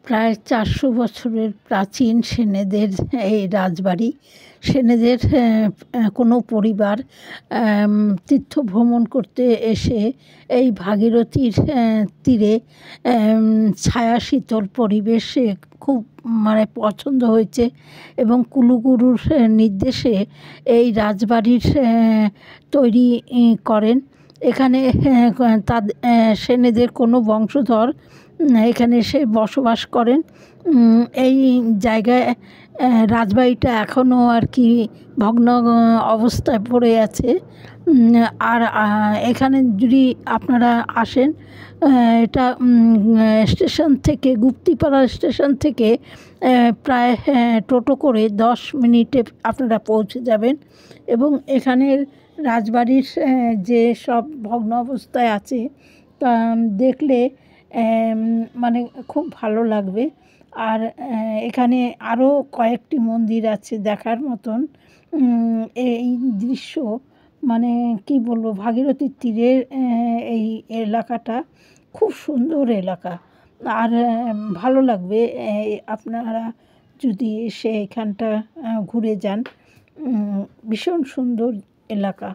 প্রায় ৪০০ বছরের প্রাচীন সেনেদের এই রাজবাড়ি। সেনেদের কোনো পরিবার তীর্থ ভ্রমণ করতে এসে এই ভাগীরথীর তীরে ছায়া শীতল পরিবেশে খুব মানে পছন্দ হয়েছে এবং কুলুগুরুর নির্দেশে এই রাজবাড়ির তৈরি করেন। এখানে সেনেদের কোনো বংশধর এখানে এসে বসবাস করেন। এই জায়গায় রাজবাড়িটা এখনও আর কি ভগ্ন অবস্থায় পড়ে আছে। আর এখানে যদি আপনারা আসেন, এটা স্টেশন থেকে, গুপ্তিপাড়া স্টেশন থেকে প্রায় টোটো করে 10 মিনিটে আপনারা পৌঁছে যাবেন এবং এখানের রাজবাড়ির যে সব ভগ্ন অবস্থায় আছে তা দেখলে মানে খুব ভালো লাগবে। আর এখানে আরও কয়েকটি মন্দির আছে দেখার মতন। এই দৃশ্য মানে কী বলবো, ভাগীরথীর তীরের এই এলাকাটা খুব সুন্দর এলাকা। আর ভালো লাগবে আপনারা যদি এসে এখানটা ঘুরে যান। ভীষণ সুন্দর এলাকা।